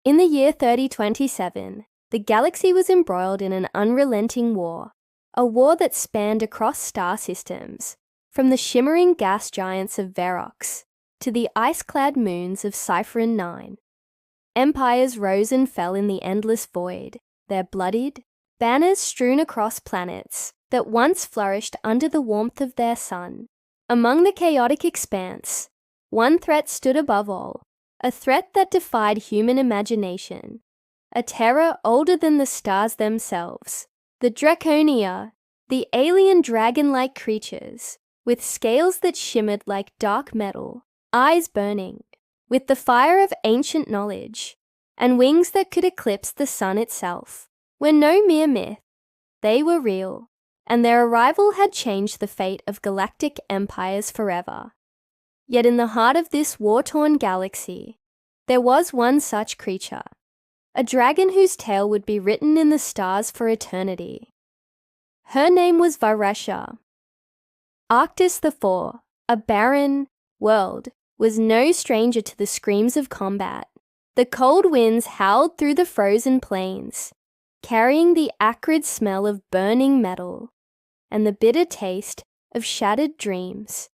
In the year 3027, the galaxy was embroiled in an unrelenting war, a war that spanned across star systems, from the shimmering gas giants of Verox to the ice-clad moons of Sypheron IX. Empires rose and fell in the endless void, their bloodied, banners strewn across planets that once flourished under the warmth of their sun. Among the chaotic expanse, one threat stood above all, a threat that defied human imagination, a terror older than the stars themselves. The Draconia, the alien dragon-like creatures, with scales that shimmered like dark metal, eyes burning, with the fire of ancient knowledge, and wings that could eclipse the sun itself, were no mere myth. They were real, and their arrival had changed the fate of galactic empires forever. Yet in the heart of this war-torn galaxy, there was one such creature, a dragon whose tale would be written in the stars for eternity. Her name was Verox. Arctis IV, a barren world, was no stranger to the screams of combat. The cold winds howled through the frozen plains, carrying the acrid smell of burning metal and the bitter taste of shattered dreams.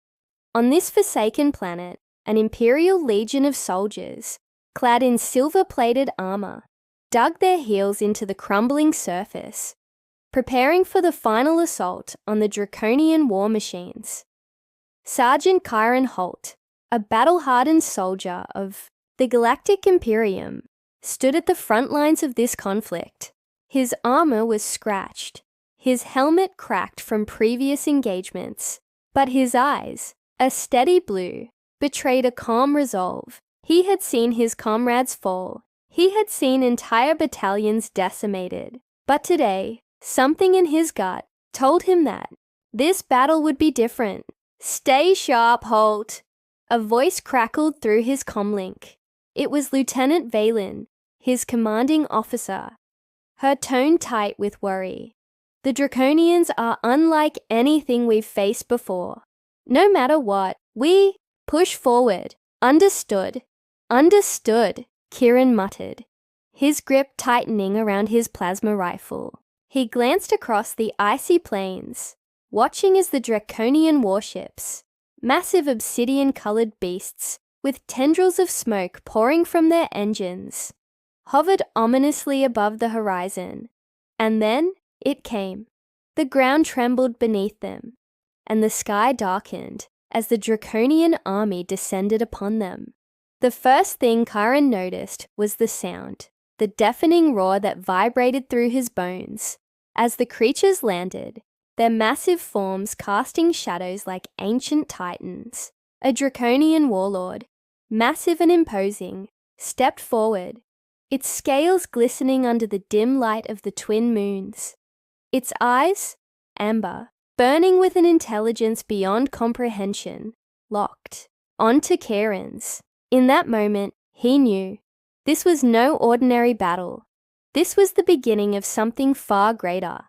On this forsaken planet, an imperial legion of soldiers, clad in silver-plated armor, dug their heels into the crumbling surface, preparing for the final assault on the draconian war machines. Sergeant Chiron Holt, a battle-hardened soldier of the Galactic Imperium, stood at the front lines of this conflict. His armor was scratched, his helmet cracked from previous engagements, but his eyes, a steady blue, betrayed a calm resolve. He had seen his comrades fall. He had seen entire battalions decimated. But today, something in his gut told him that this battle would be different. "Stay sharp, Holt," a voice crackled through his comlink. It was Lieutenant Valen, his commanding officer, her tone tight with worry. "The Draconians are unlike anything we've faced before. No matter what, we push forward. Understood." "Understood," Chiron muttered, his grip tightening around his plasma rifle. He glanced across the icy plains, watching as the Draconian warships, massive obsidian-colored beasts with tendrils of smoke pouring from their engines, hovered ominously above the horizon. And then it came. The ground trembled beneath them, and the sky darkened as the Draconian army descended upon them. The first thing Chiron noticed was the sound, the deafening roar that vibrated through his bones. As the creatures landed, their massive forms casting shadows like ancient titans, a Draconian warlord, massive and imposing, stepped forward, its scales glistening under the dim light of the twin moons. Its eyes, amber, burning with an intelligence beyond comprehension, locked onto Chiron's. In that moment, he knew this was no ordinary battle. This was the beginning of something far greater.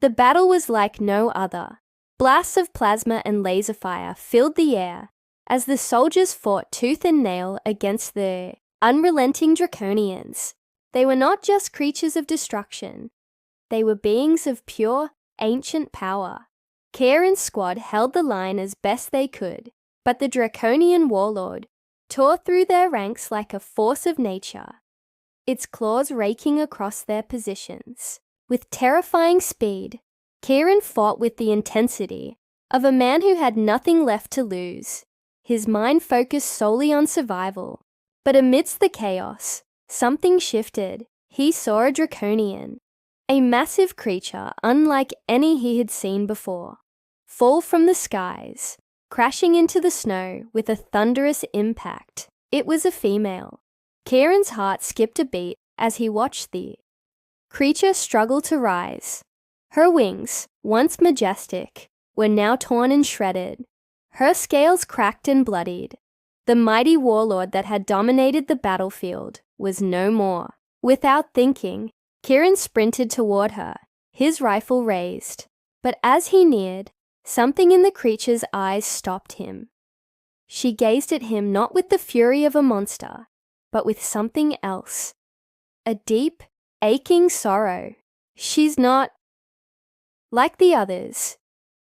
The battle was like no other. Blasts of plasma and laser fire filled the air as the soldiers fought tooth and nail against the unrelenting Draconians. They were not just creatures of destruction. They were beings of pure, ancient power. Chiron's squad held the line as best they could, but the Draconian warlord tore through their ranks like a force of nature, its claws raking across their positions. With terrifying speed, Chiron fought with the intensity of a man who had nothing left to lose, his mind focused solely on survival. But amidst the chaos, something shifted. He saw a Draconian, a massive creature unlike any he had seen before, fall from the skies, crashing into the snow with a thunderous impact. It was a female. Chiron's heart skipped a beat as he watched the creature struggle to rise. Her wings, once majestic, were now torn and shredded. Her scales cracked and bloodied. The mighty warlord that had dominated the battlefield was no more. Without thinking, Chiron sprinted toward her, his rifle raised. But as he neared, something in the creature's eyes stopped him. She gazed at him not with the fury of a monster, but with something else, a deep, aching sorrow. She's not like the others,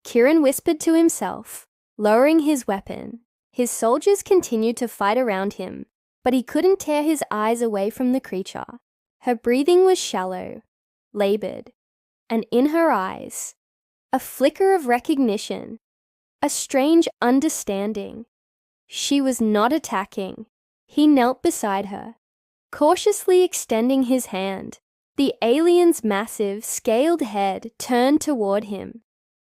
Kieran whispered to himself, lowering his weapon. His soldiers continued to fight around him, but he couldn't tear his eyes away from the creature. Her breathing was shallow, labored, and in her eyes, a flicker of recognition, a strange understanding. She was not attacking. He knelt beside her, cautiously extending his hand. The alien's massive, scaled head turned toward him,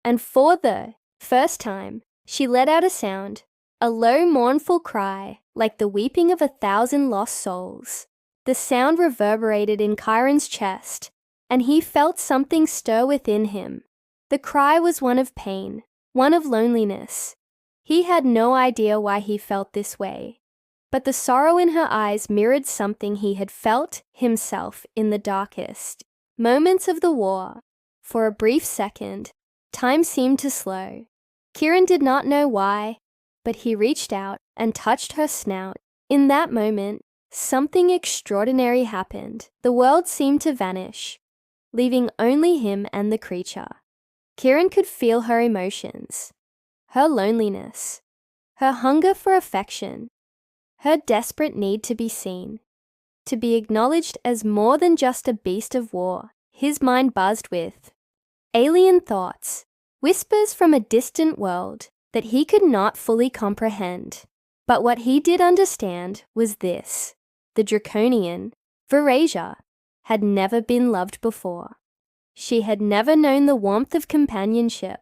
and for the first time, she let out a sound, a low, mournful cry, like the weeping of 1,000 lost souls. The sound reverberated in Chiron's chest, and he felt something stir within him. The cry was one of pain, one of loneliness. He had no idea why he felt this way, but the sorrow in her eyes mirrored something he had felt himself in the darkest moments of the war. For a brief second, time seemed to slow. Kieran did not know why, but he reached out and touched her snout. In that moment, something extraordinary happened. The world seemed to vanish, leaving only him and the creature. Kieran could feel her emotions, her loneliness, her hunger for affection, her desperate need to be seen, to be acknowledged as more than just a beast of war. His mind buzzed with alien thoughts, whispers from a distant world that he could not fully comprehend. But what he did understand was this: the draconian, Verasia, had never been loved before. She had never known the warmth of companionship.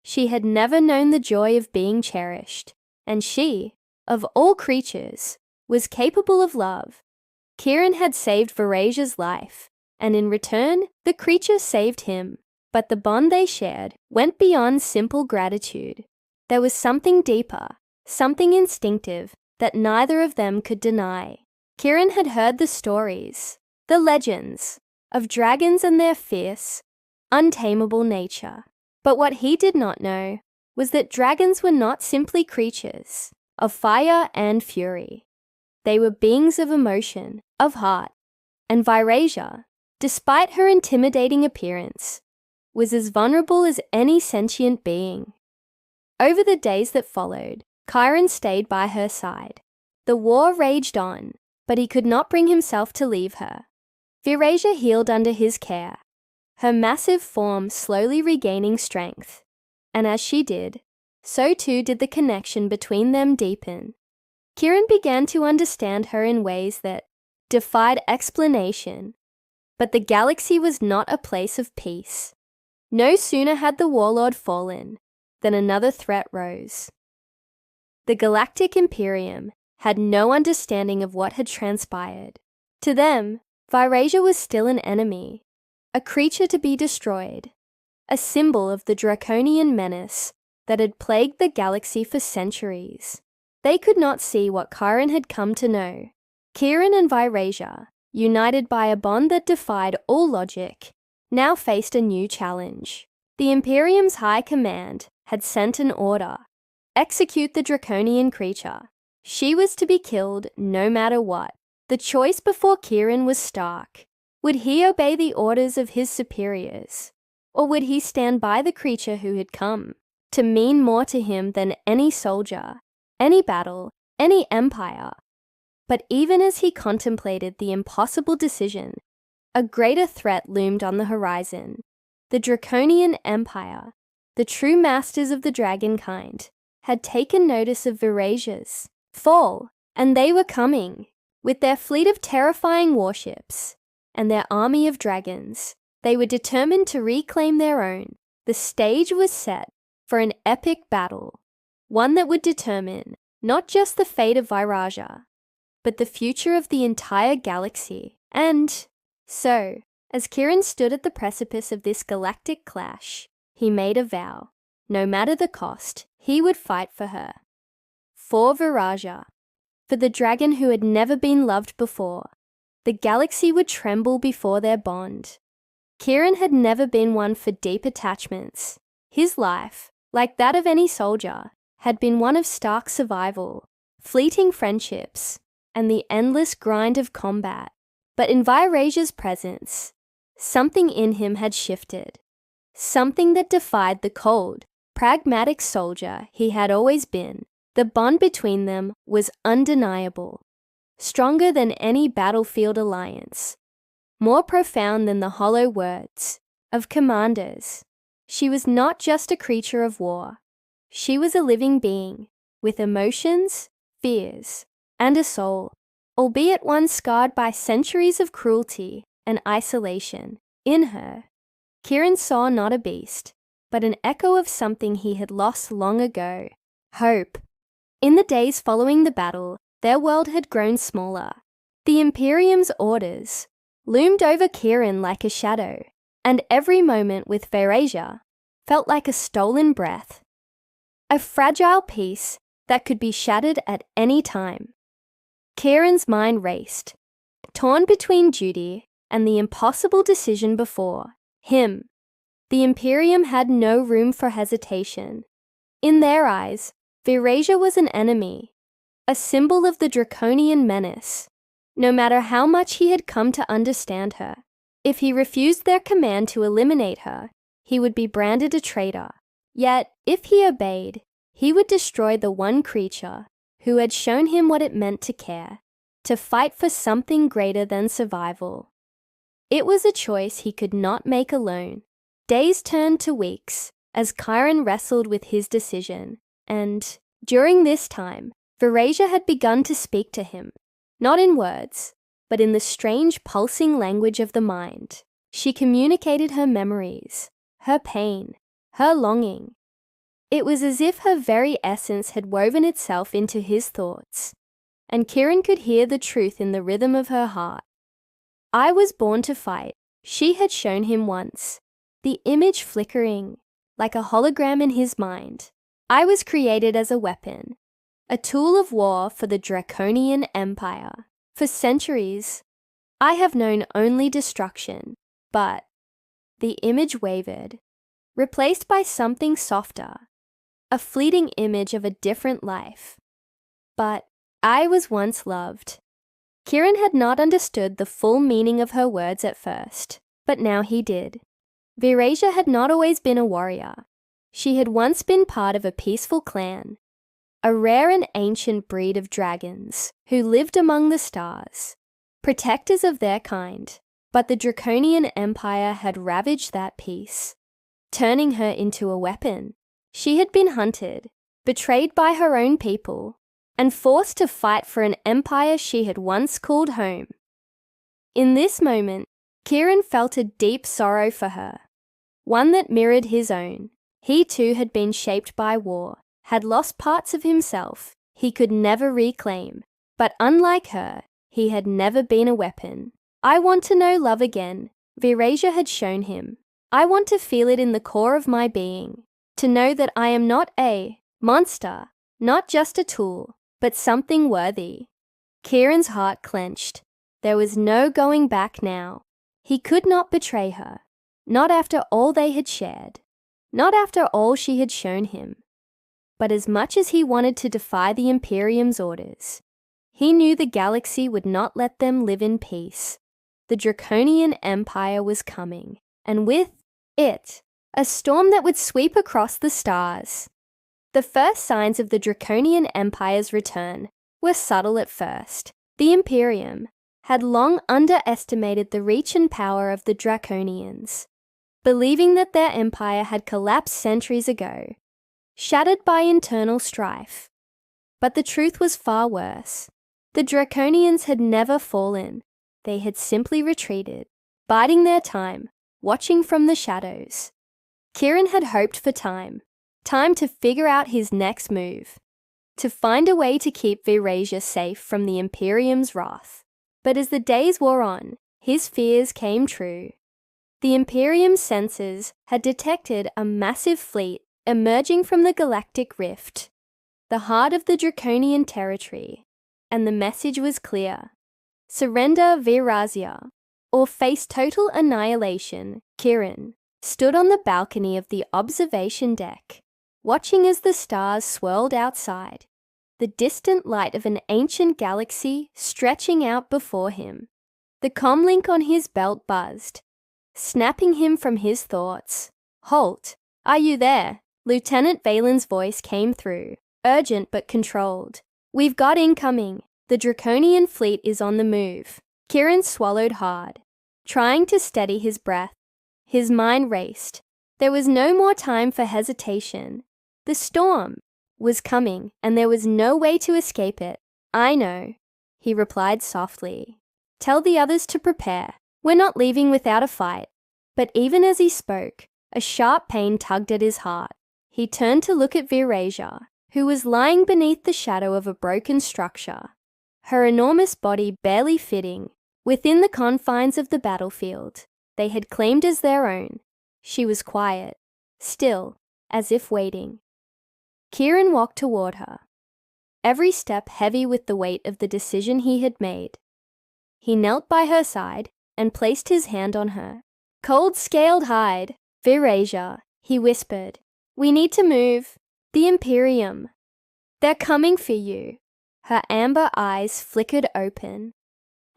She had never known the joy of being cherished. And she, of all creatures, was capable of love. Kieran had saved Verasia's life, and in return, the creature saved him. But the bond they shared went beyond simple gratitude. There was something deeper, something instinctive that neither of them could deny. Kieran had heard the stories, the legends, of dragons and their fierce, untamable nature. But what he did not know was that dragons were not simply creatures of fire and fury. They were beings of emotion, of heart, and Verasia, despite her intimidating appearance, was as vulnerable as any sentient being. Over the days that followed, Chiron stayed by her side. The war raged on, but he could not bring himself to leave her. Verasia healed under his care, her massive form slowly regaining strength. And as she did, so too did the connection between them deepen. Kieran began to understand her in ways that defied explanation. But the galaxy was not a place of peace. No sooner had the warlord fallen than another threat rose. The Galactic Imperium had no understanding of what had transpired. To them, Verasia was still an enemy, a creature to be destroyed, a symbol of the draconian menace that had plagued the galaxy for centuries. They could not see what Chiron had come to know. Kieran and Verasia, united by a bond that defied all logic, now faced a new challenge. The Imperium's high command had sent an order: execute the draconian creature. She was to be killed no matter what. The choice before Kieran was stark. Would he obey the orders of his superiors, or would he stand by the creature who had come to mean more to him than any soldier, any battle, any empire? But even as he contemplated the impossible decision, a greater threat loomed on the horizon. The Draconian Empire, the true masters of the dragon kind, had taken notice of Verasia's fall, and they were coming. With their fleet of terrifying warships and their army of dragons, they were determined to reclaim their own. The stage was set for an epic battle, one that would determine not just the fate of Verasia, but the future of the entire galaxy. And so, as Kieran stood at the precipice of this galactic clash, he made a vow. No matter the cost, he would fight for her. For Verasia, for the dragon who had never been loved before. The galaxy would tremble before their bond. Kieran had never been one for deep attachments. His life, like that of any soldier, had been one of stark survival, fleeting friendships, and the endless grind of combat. But in Virasia's presence, something in him had shifted. Something that defied the cold, pragmatic soldier he had always been. The bond between them was undeniable, stronger than any battlefield alliance, more profound than the hollow words of commanders. She was not just a creature of war. She was a living being with emotions, fears, and a soul, albeit one scarred by centuries of cruelty and isolation. In her, Kieran saw not a beast, but an echo of something he had lost long ago: hope. In the days following the battle, their world had grown smaller. The Imperium's orders loomed over Kieran like a shadow, and every moment with Verasia felt like a stolen breath, a fragile piece that could be shattered at any time. Kieran's mind raced, torn between duty and the impossible decision before him. The Imperium had no room for hesitation. In their eyes, Verasia was an enemy, a symbol of the draconian menace. No matter how much he had come to understand her, if he refused their command to eliminate her, he would be branded a traitor. Yet, if he obeyed, he would destroy the one creature who had shown him what it meant to care, to fight for something greater than survival. It was a choice he could not make alone. Days turned to weeks as Chiron wrestled with his decision, and, during this time, Verasia had begun to speak to him, not in words, but in the strange pulsing language of the mind. She communicated her memories, her pain, her longing. It was as if her very essence had woven itself into his thoughts, and Kieran could hear the truth in the rhythm of her heart. I was born to fight, she had shown him once, the image flickering, like a hologram in his mind. I was created as a weapon, a tool of war for the Draconian Empire. For centuries, I have known only destruction, but the image wavered, replaced by something softer, a fleeting image of a different life. But I was once loved. Kieran had not understood the full meaning of her words at first, but now he did. Verasia had not always been a warrior. She had once been part of a peaceful clan, a rare and ancient breed of dragons who lived among the stars, protectors of their kind. But the Draconian Empire had ravaged that peace, turning her into a weapon. She had been hunted, betrayed by her own people, and forced to fight for an empire she had once called home. In this moment, Kieran felt a deep sorrow for her, one that mirrored his own. He too had been shaped by war, had lost parts of himself he could never reclaim, but unlike her, he had never been a weapon. I want to know love again, Verasia had shown him. I want to feel it in the core of my being, to know that I am not a monster, not just a tool, but something worthy. Kieran's heart clenched. There was no going back now. He could not betray her, not after all they had shared, not after all she had shown him. But as much as he wanted to defy the Imperium's orders, he knew the galaxy would not let them live in peace. The Draconian Empire was coming, and with it, a storm that would sweep across the stars. The first signs of the Draconian Empire's return were subtle at first. The Imperium had long underestimated the reach and power of the Draconians, believing that their empire had collapsed centuries ago, shattered by internal strife. But the truth was far worse. The Draconians had never fallen. They had simply retreated, biding their time, watching from the shadows. Kieran had hoped for time to figure out his next move, to find a way to keep Verasia safe from the Imperium's wrath. But as the days wore on, his fears came true. The Imperium's sensors had detected a massive fleet emerging from the galactic rift, the heart of the Draconian territory, and the message was clear: surrender Verasia, or face total annihilation. Kieran stood on the balcony of the observation deck, watching as the stars swirled outside, the distant light of an ancient galaxy stretching out before him. The comlink on his belt buzzed, snapping him from his thoughts. "Halt! Are you there?" Lieutenant Valen's voice came through, urgent but controlled. "We've got incoming. The Draconian fleet is on the move." Kieran swallowed hard, trying to steady his breath. His mind raced. There was no more time for hesitation. The storm was coming, and there was no way to escape it. "I know," he replied softly. "Tell the others to prepare. We're not leaving without a fight." But even as he spoke, a sharp pain tugged at his heart. He turned to look at Virasia, who was lying beneath the shadow of a broken structure, her enormous body barely fitting within the confines of the battlefield they had claimed as their own. She was quiet, still, as if waiting. Kieran walked toward her, every step heavy with the weight of the decision he had made. He knelt by her side and placed his hand on her. "Cold-scaled hide, Virasia," he whispered. "We need to move. The Imperium. They're coming for you." Her amber eyes flickered open,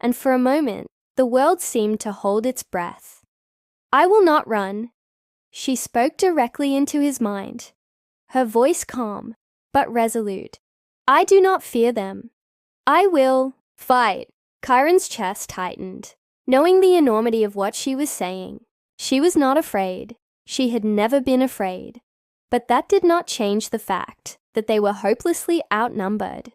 and for a moment, the world seemed to hold its breath. "I will not run." She spoke directly into his mind, her voice calm but resolute. "I do not fear them. I will fight." Chiron's chest tightened, knowing the enormity of what she was saying. She was not afraid. She had never been afraid. But that did not change the fact that they were hopelessly outnumbered,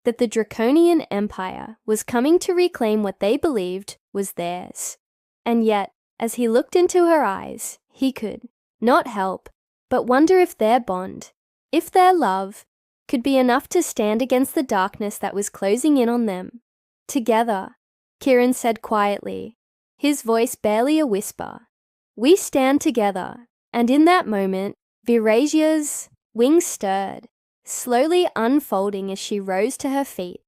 that the Draconian Empire was coming to reclaim what they believed was theirs. And yet, as he looked into her eyes, he could not help but wonder if their bond, if their love, could be enough to stand against the darkness that was closing in on them. "Together," Kieran said quietly, his voice barely a whisper. "We stand together." And in that moment, Virasia's wings stirred, slowly unfolding as she rose to her feet,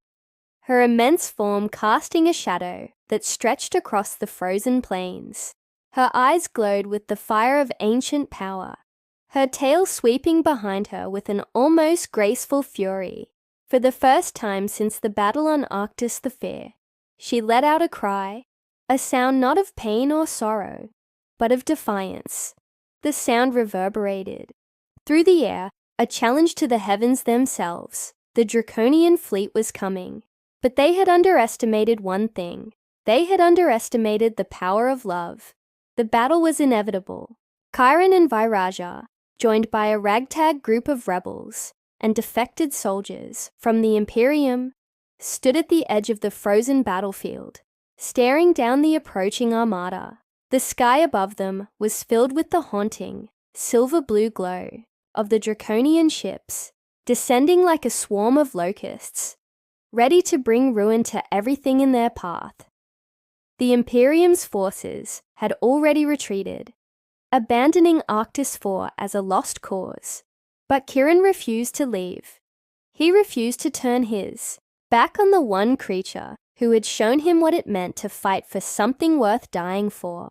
her immense form casting a shadow that stretched across the frozen plains. Her eyes glowed with the fire of ancient power, her tail sweeping behind her with an almost graceful fury. For the first time since the battle on Arctis the Fair, she let out a cry, a sound not of pain or sorrow, but of defiance. The sound reverberated through the air, a challenge to the heavens themselves. The Draconian fleet was coming, but they had underestimated one thing. They had underestimated the power of love. The battle was inevitable. Chiron and Viraja, joined by a ragtag group of rebels and defected soldiers from the Imperium, stood at the edge of the frozen battlefield, staring down the approaching armada. The sky above them was filled with the haunting, silver-blue glow of the Draconian ships, descending like a swarm of locusts, ready to bring ruin to everything in their path. The Imperium's forces had already retreated, abandoning Arctis IV as a lost cause. But Kieran refused to leave. He refused to turn his back on the one creature who had shown him what it meant to fight for something worth dying for.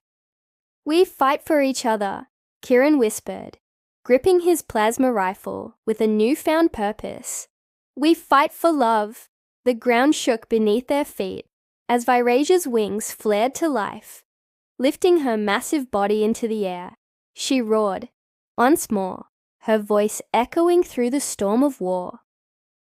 "We fight for each other," Kieran whispered, gripping his plasma rifle with a newfound purpose. "We fight for love." The ground shook beneath their feet as Virasia's wings flared to life, lifting her massive body into the air. She roared, once more, her voice echoing through the storm of war.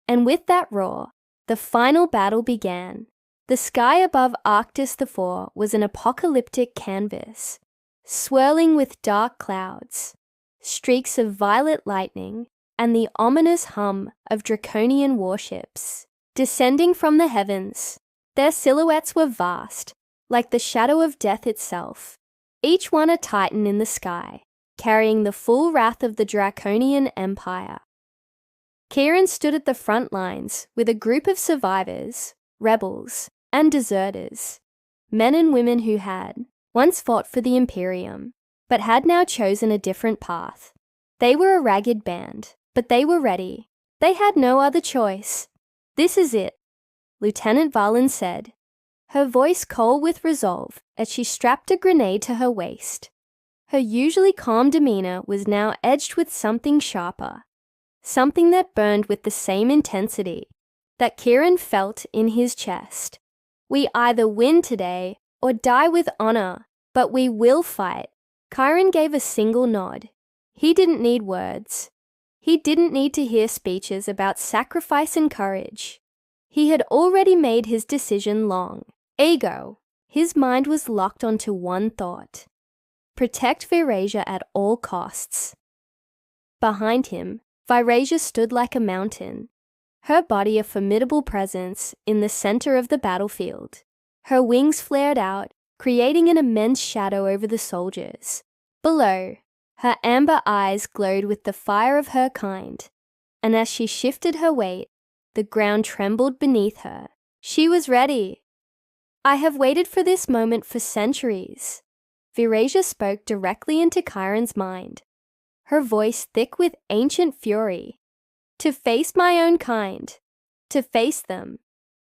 And with that roar, the final battle began. The sky above Arctis IV was an apocalyptic canvas, swirling with dark clouds, streaks of violet lightning, and the ominous hum of Draconian warships descending from the heavens. Their silhouettes were vast, like the shadow of death itself, each one a titan in the sky, carrying the full wrath of the Draconian Empire. Kieran stood at the front lines with a group of survivors, rebels, and deserters, men and women who had once fought for the Imperium, but had now chosen a different path. They were a ragged band, but they were ready. They had no other choice. "This is it," Lieutenant Valen said, her voice cold with resolve as she strapped a grenade to her waist. Her usually calm demeanor was now edged with something sharper, something that burned with the same intensity that Kieran felt in his chest. "We either win today or die with honor, but we will fight." Chiron gave a single nod. He didn't need words. He didn't need to hear speeches about sacrifice and courage. He had already made his decision long. Ego. His mind was locked onto one thought: protect Virasia at all costs. Behind him, Virasia stood like a mountain, her body a formidable presence in the center of the battlefield. Her wings flared out, creating an immense shadow over the soldiers. Below, her amber eyes glowed with the fire of her kind, and as she shifted her weight, the ground trembled beneath her. She was ready. "I have waited for this moment for centuries." Virasia spoke directly into Chiron's mind, her voice thick with ancient fury. "To face my own kind, to face them,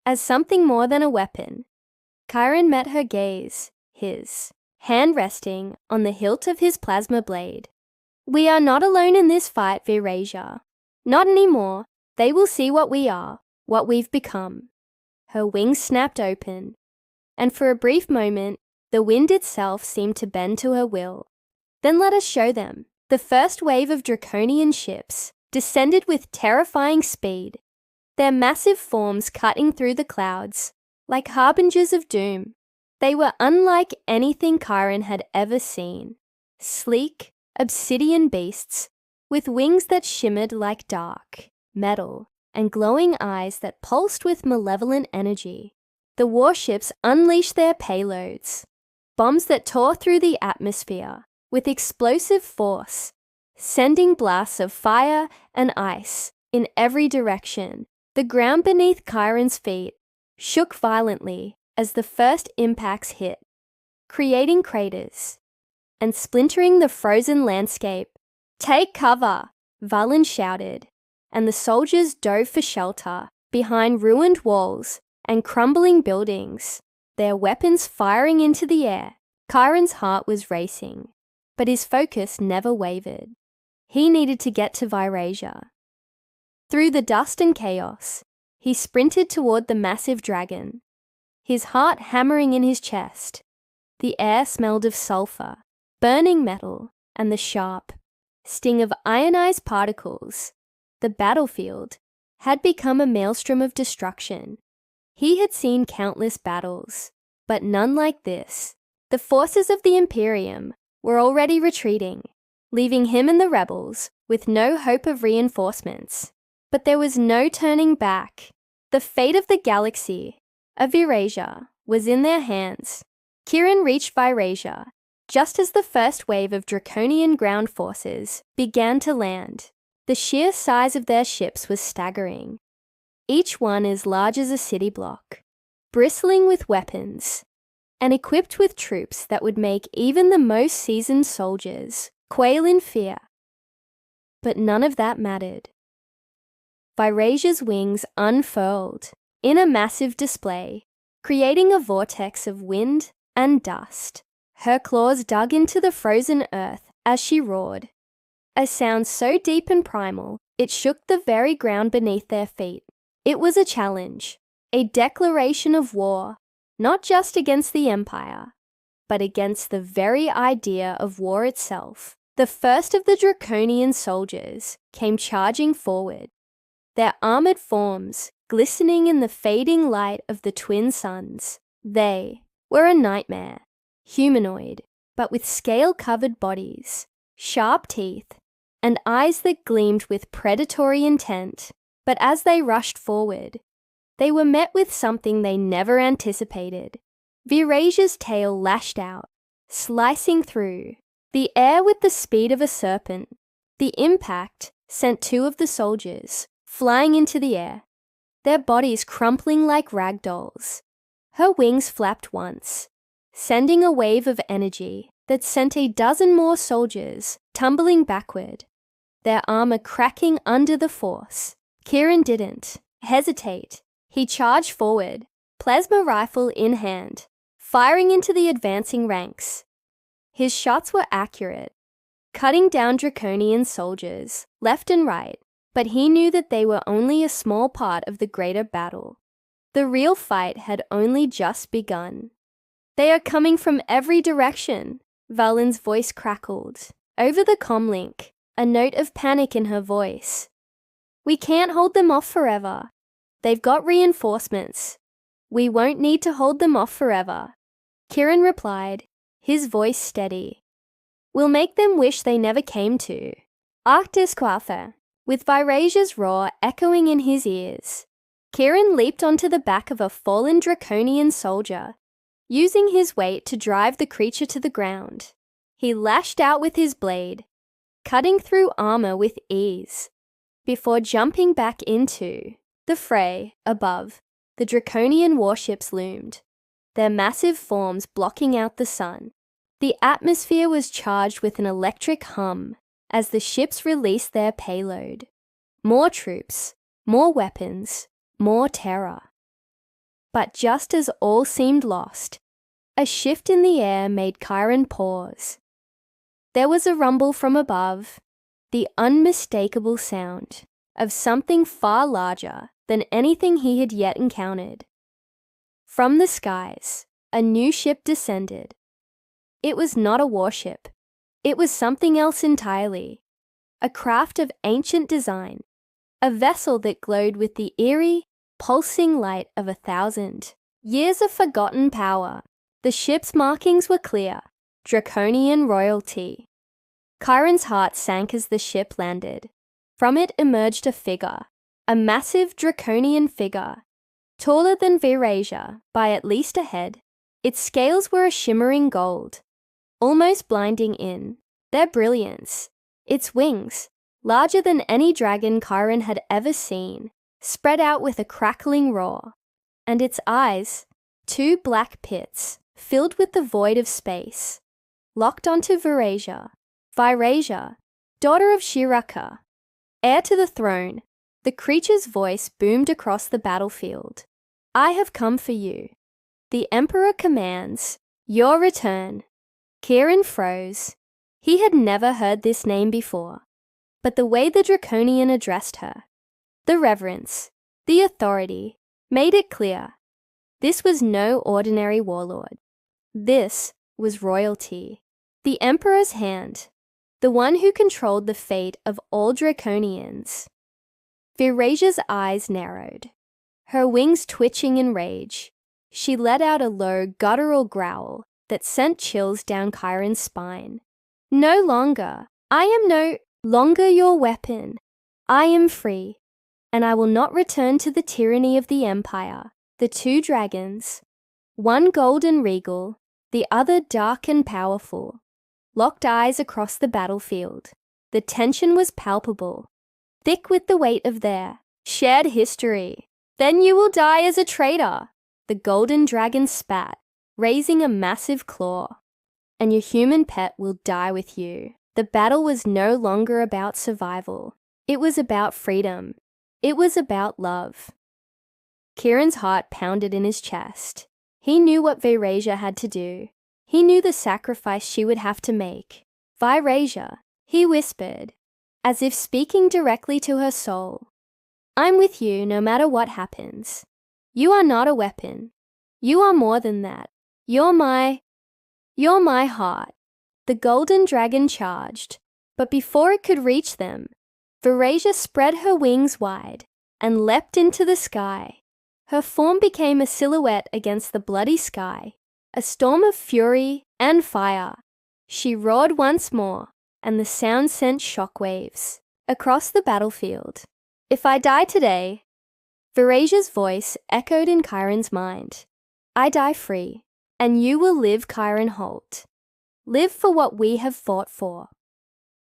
as something more than a weapon." Chiron met her gaze, his hand resting on the hilt of his plasma blade. "We are not alone in this fight, Virasia. Not anymore. They will see what we are, what we've become." Her wings snapped open, and for a brief moment, the wind itself seemed to bend to her will. "Then let us show them." The first wave of draconian ships descended with terrifying speed, their massive forms cutting through the clouds like harbingers of doom. They were unlike anything Chiron had ever seen. Sleek, obsidian beasts with wings that shimmered like dark metal and glowing eyes that pulsed with malevolent energy. The warships unleashed their payloads, bombs that tore through the atmosphere with explosive force, sending blasts of fire and ice in every direction. The ground beneath Chiron's feet shook violently as the first impacts hit, creating craters and splintering the frozen landscape. "Take cover," Valen shouted, and the soldiers dove for shelter behind ruined walls and crumbling buildings, their weapons firing into the air. Chiron's heart was racing, but his focus never wavered. He needed to get to Virasia. Through the dust and chaos, he sprinted toward the massive dragon, his heart hammering in his chest. The air smelled of sulfur, burning metal, and the sharp sting of ionized particles. The battlefield had become a maelstrom of destruction. He had seen countless battles, but none like this. The forces of the Imperium were already retreating, leaving him and the rebels with no hope of reinforcements. But there was no turning back. The fate of the galaxy, of Virasia, was in their hands. Chiron reached Virasia just as the first wave of draconian ground forces began to land. The sheer size of their ships was staggering, each one as large as a city block, bristling with weapons, and equipped with troops that would make even the most seasoned soldiers quail in fear. But none of that mattered. Virasia's wings unfurled in a massive display, creating a vortex of wind and dust. Her claws dug into the frozen earth as she roared, a sound so deep and primal it shook the very ground beneath their feet. It was a challenge, a declaration of war, not just against the Empire, but against the very idea of war itself. The first of the draconian soldiers came charging forward, their armored forms glistening in the fading light of the twin suns. They were a nightmare, humanoid, but with scale-covered bodies, sharp teeth, and eyes that gleamed with predatory intent. But as they rushed forward, they were met with something they never anticipated. Virasia's tail lashed out, slicing through the air with the speed of a serpent. The impact sent two of the soldiers flying into the air, their bodies crumpling like rag dolls. Her wings flapped once, sending a wave of energy that sent a dozen more soldiers tumbling backward, their armor cracking under the force. Chiron didn't hesitate. He charged forward, plasma rifle in hand, firing into the advancing ranks. His shots were accurate, cutting down draconian soldiers left and right, but he knew that they were only a small part of the greater battle. The real fight had only just begun. They are coming from every direction, Valin's voice crackled. Over the comlink, a note of panic in her voice. We can't hold them off forever. They've got reinforcements. We won't need to hold them off forever. Kieran replied, his voice steady. We'll make them wish they never came to. Arctis Quatha, with Virasia's roar echoing in his ears. Kieran leaped onto the back of a fallen draconian soldier, using his weight to drive the creature to the ground. He lashed out with his blade, cutting through armor with ease, before jumping back into the fray. Above, the draconian warships loomed, their massive forms blocking out the sun. The atmosphere was charged with an electric hum as the ships released their payload. More troops, more weapons, more terror. But just as all seemed lost, a shift in the air made Chiron pause. There was a rumble from above, the unmistakable sound of something far larger than anything he had yet encountered. From the skies, a new ship descended. It was not a warship. It was something else entirely. A craft of ancient design, a vessel that glowed with the eerie, pulsing light of 1,000 years of forgotten power. The ship's markings were clear, draconian royalty. Chiron's heart sank as the ship landed. From it emerged a figure, a massive draconian figure, taller than Verasia by at least a head. Its scales were a shimmering gold, almost blinding in their brilliance. Its wings, larger than any dragon Chiron had ever seen, spread out with a crackling roar, and its eyes, two black pits, filled with the void of space, locked onto Verasia. Verasia, daughter of Shiraka, heir to the throne. The creature's voice boomed across the battlefield. I have come for you. The Emperor commands your return. Kieran froze. He had never heard this name before, but the way the Draconian addressed her, the reverence, the authority, made it clear. This was no ordinary warlord. This was royalty. The Emperor's hand, the one who controlled the fate of all Draconians. Verasia's eyes narrowed, her wings twitching in rage. She let out a low, guttural growl that sent chills down Chiron's spine. No longer. I am no longer your weapon. I am free, and I will not return to the tyranny of the Empire. The two dragons, one golden regal, the other dark and powerful, locked eyes across the battlefield. The tension was palpable, thick with the weight of their shared history. Then you will die as a traitor, the golden dragon spat, raising a massive claw. And your human pet will die with you. The battle was no longer about survival. It was about freedom. It was about love. Kieran's heart pounded in his chest. He knew what Verasia had to do. He knew the sacrifice she would have to make. Verasia, he whispered, as if speaking directly to her soul. I'm with you no matter what happens. You are not a weapon. You are more than that. You're my heart. The golden dragon charged, but before it could reach them, Verasia spread her wings wide and leapt into the sky. Her form became a silhouette against the bloody sky, a storm of fury and fire. She roared once more, and the sound sent shockwaves across the battlefield. If I die today, Verasia's voice echoed in Chiron's mind. I die free, and you will live, Chiron Holt. Live for what we have fought for.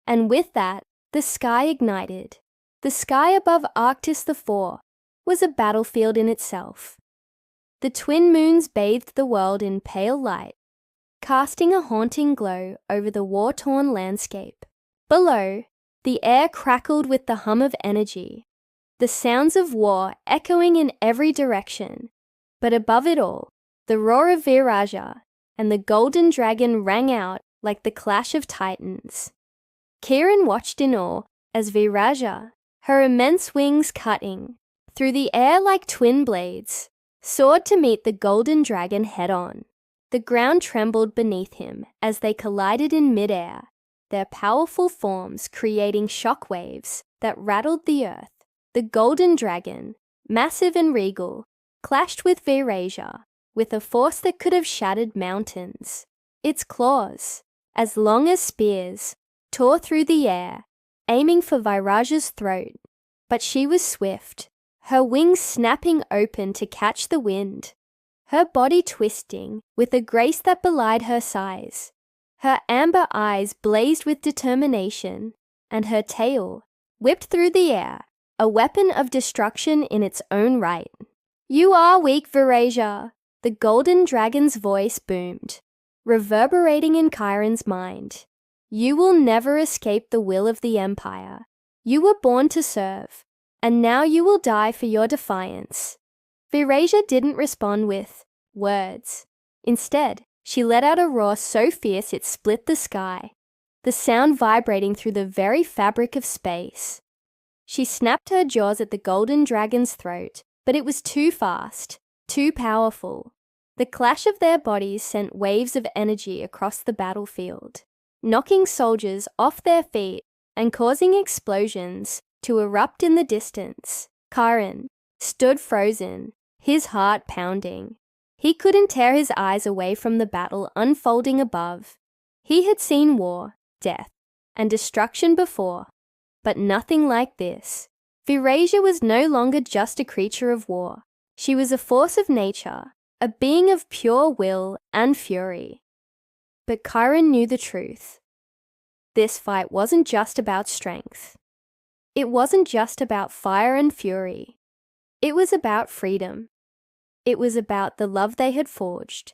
And with that, the sky ignited. The sky above Arctis IV was a battlefield in itself. The twin moons bathed the world in pale light, casting a haunting glow over the war-torn landscape. Below, the air crackled with the hum of energy, the sounds of war echoing in every direction. But above it all, the roar of Verasia and the golden dragon rang out like the clash of titans. Kieran watched in awe as Verasia, her immense wings cutting through the air like twin blades, soared to meet the golden dragon head-on. The ground trembled beneath him as they collided in midair, their powerful forms creating shock waves that rattled the earth. The golden dragon, massive and regal, clashed with Virasia with a force that could have shattered mountains. Its claws, as long as spears, tore through the air, aiming for Virasia's throat. But she was swift, her wings snapping open to catch the wind, her body twisting with a grace that belied her size. Her amber eyes blazed with determination, and her tail, whipped through the air, a weapon of destruction in its own right. "You are weak, Virasia," the golden dragon's voice boomed, reverberating in Chiron's mind. "You will never escape the will of the Empire. You were born to serve, and now you will die for your defiance." Virasia didn't respond with words. Instead, she let out a roar so fierce it split the sky, the sound vibrating through the very fabric of space. She snapped her jaws at the golden dragon's throat, but it was too fast, too powerful. The clash of their bodies sent waves of energy across the battlefield, knocking soldiers off their feet and causing explosions to erupt in the distance. Chiron stood frozen, his heart pounding. He couldn't tear his eyes away from the battle unfolding above. He had seen war, death, and destruction before, but nothing like this. Virasia was no longer just a creature of war. She was a force of nature, a being of pure will and fury. But Chiron knew the truth. This fight wasn't just about strength. It wasn't just about fire and fury. It was about freedom. It was about the love they had forged,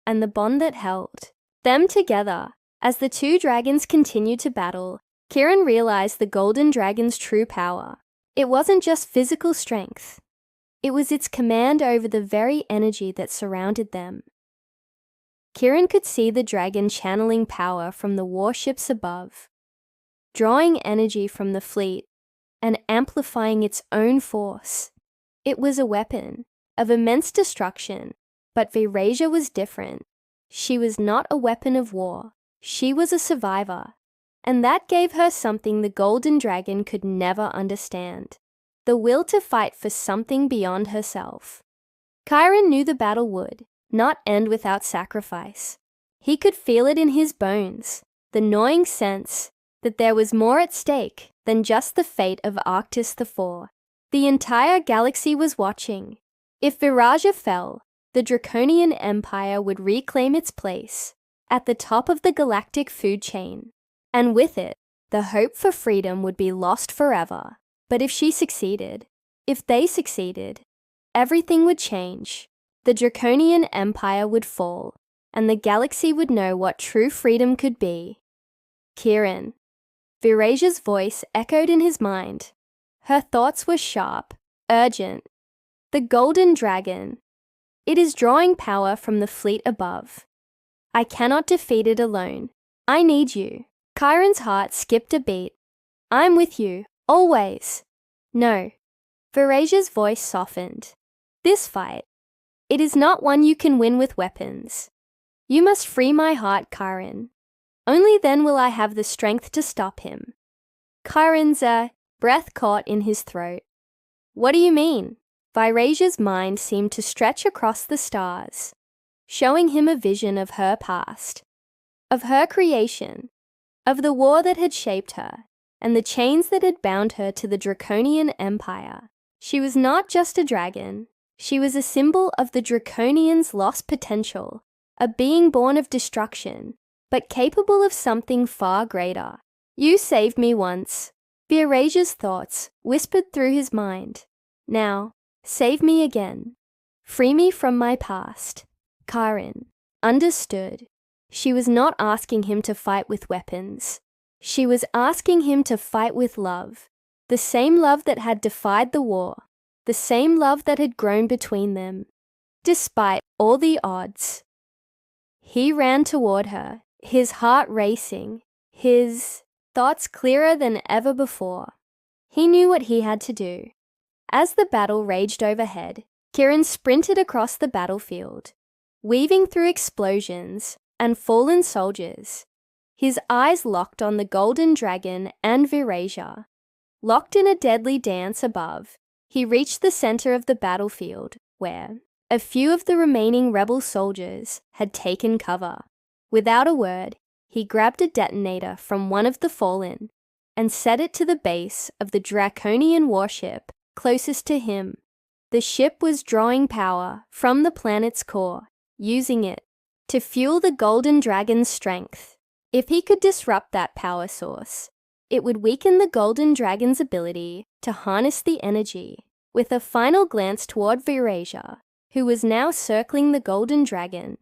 and the bond that held them together. As the two dragons continued to battle, Chiron realized the golden dragon's true power. It wasn't just physical strength. It was its command over the very energy that surrounded them. Chiron could see the dragon channeling power from the warships above, drawing energy from the fleet and amplifying its own force. It was a weapon of immense destruction, but Virasia was different. She was not a weapon of war. She was a survivor, and that gave her something the golden dragon could never understand: the will to fight for something beyond herself. Chiron knew the battle would not end without sacrifice. He could feel it in his bones, the gnawing sense that there was more at stake than just the fate of Arctis IV. The entire galaxy was watching. If Virasia fell, the Draconian Empire would reclaim its place at the top of the galactic food chain, and with it, the hope for freedom would be lost forever. But if she succeeded, if they succeeded, everything would change. The Draconian Empire would fall, and the galaxy would know what true freedom could be. Chiron. Virasia's voice echoed in his mind. Her thoughts were sharp, urgent. The golden dragon. It is drawing power from the fleet above. I cannot defeat it alone. I need you. Chiron's heart skipped a beat. I'm with you, always. No. Virasia's voice softened. This fight, it is not one you can win with weapons. You must free my heart, Chiron. Only then will I have the strength to stop him. Chiron's breath caught in his throat. What do you mean? Virasia's mind seemed to stretch across the stars, showing him a vision of her past, of her creation, of the war that had shaped her, and the chains that had bound her to the Draconian Empire. She was not just a dragon. She was a symbol of the Draconians' lost potential, a being born of destruction, but capable of something far greater. You saved me once. Virasia's thoughts whispered through his mind. Now, save me again. Free me from my past. Chiron understood. She was not asking him to fight with weapons. She was asking him to fight with love. The same love that had defied the war. The same love that had grown between them, despite all the odds. He ran toward her, his heart racing, his thoughts clearer than ever before. He knew what he had to do. As the battle raged overhead, Chiron sprinted across the battlefield, weaving through explosions and fallen soldiers. His eyes locked on the golden dragon and Virasia. Locked in a deadly dance above, he reached the center of the battlefield, where a few of the remaining rebel soldiers had taken cover. Without a word, he grabbed a detonator from one of the fallen and set it to the base of the draconian warship closest to him. The ship was drawing power from the planet's core, using it to fuel the golden dragon's strength. If he could disrupt that power source, it would weaken the golden dragon's ability to harness the energy. With a final glance toward Virasia, who was now circling the golden dragon,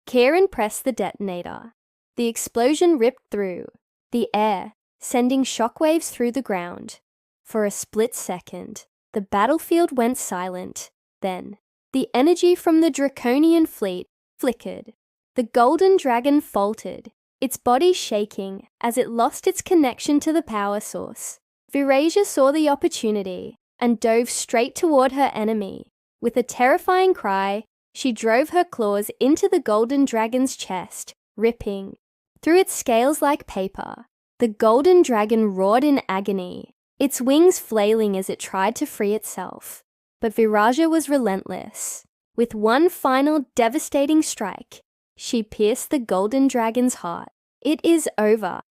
Kieran pressed the detonator. The explosion ripped through the air, sending shockwaves through the ground. For a split second, the battlefield went silent. Then, the energy from the draconian fleet flickered. The golden dragon faltered, its body shaking as it lost its connection to the power source. Virasia saw the opportunity and dove straight toward her enemy. With a terrifying cry, she drove her claws into the golden dragon's chest, ripping through its scales like paper. The golden dragon roared in agony, its wings flailing as it tried to free itself. But Virasia was relentless. With one final devastating strike, she pierced the golden dragon's heart. "It is over,"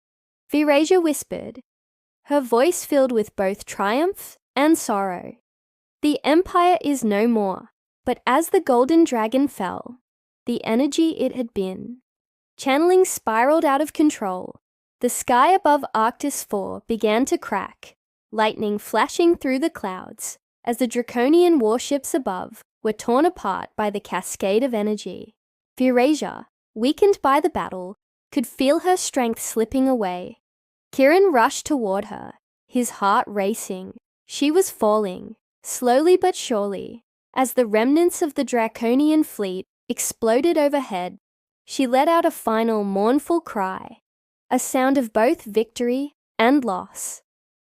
Virasia whispered, her voice filled with both triumph and sorrow. "The Empire is no more." But as the golden dragon fell, the energy it had been channeling spiraled out of control. The sky above Arctis 4 began to crack, lightning flashing through the clouds as the draconian warships above were torn apart by the cascade of energy. Virasia, weakened by the battle, could feel her strength slipping away. Kieran rushed toward her, his heart racing. She was falling, slowly but surely, as the remnants of the draconian fleet exploded overhead. She let out a final mournful cry, a sound of both victory and loss.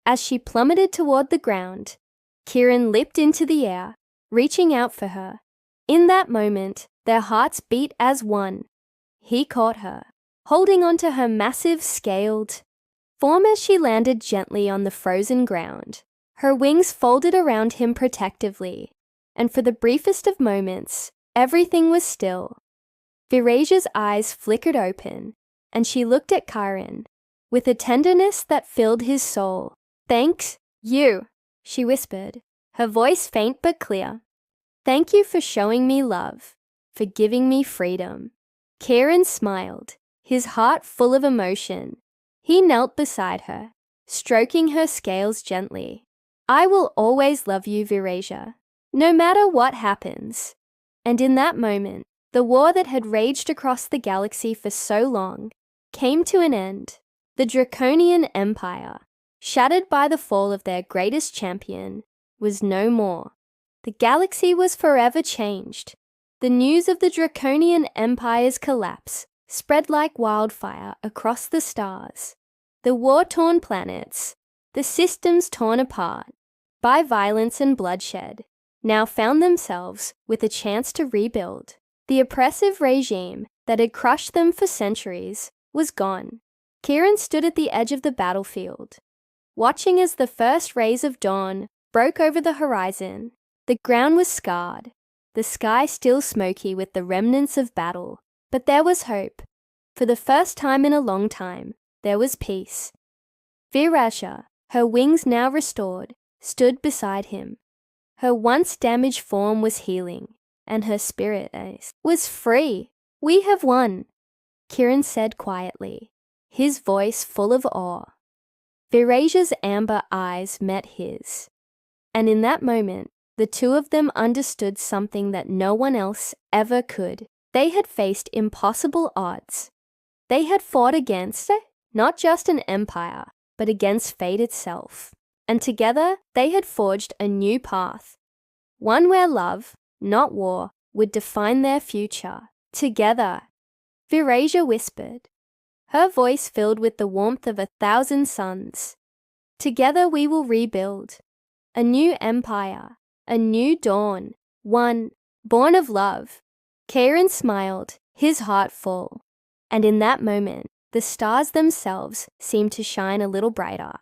As she plummeted toward the ground, Kieran leapt into the air, reaching out for her. In that moment, their hearts beat as one. He caught her, holding onto her massive, scaled form as she landed gently on the frozen ground. Her wings folded around him protectively, and for the briefest of moments, everything was still. Virasia's eyes flickered open, and she looked at Kieran with a tenderness that filled his soul. "Thanks, you," she whispered, her voice faint but clear. "Thank you for showing me love, for giving me freedom." Kieran smiled, his heart full of emotion. He knelt beside her, stroking her scales gently. "I will always love you, Virasia, no matter what happens." And in that moment, the war that had raged across the galaxy for so long came to an end. The Draconian Empire, shattered by the fall of their greatest champion, was no more. The galaxy was forever changed. The news of the Draconian Empire's collapse spread like wildfire across the stars. The war-torn planets, the systems torn apart by violence and bloodshed, now found themselves with a chance to rebuild. The oppressive regime that had crushed them for centuries was gone. Kieran stood at the edge of the battlefield, watching as the first rays of dawn broke over the horizon. The ground was scarred, the sky still smoky with the remnants of battle. But there was hope. For the first time in a long time, there was peace. Virasia, her wings now restored, stood beside him. Her once damaged form was healing, and her spirit was free. "We have won," Kieran said quietly, his voice full of awe. Virasia's amber eyes met his, and in that moment, the two of them understood something that no one else ever could. They had faced impossible odds. They had fought against not just an empire, but against fate itself. And together, they had forged a new path. One where love, not war, would define their future. Together, Virasia whispered, her voice filled with the warmth of 1,000 suns. "Together we will rebuild. A new empire, a new dawn, one born of love." Kieran smiled, his heart full, and in that moment, the stars themselves seemed to shine a little brighter.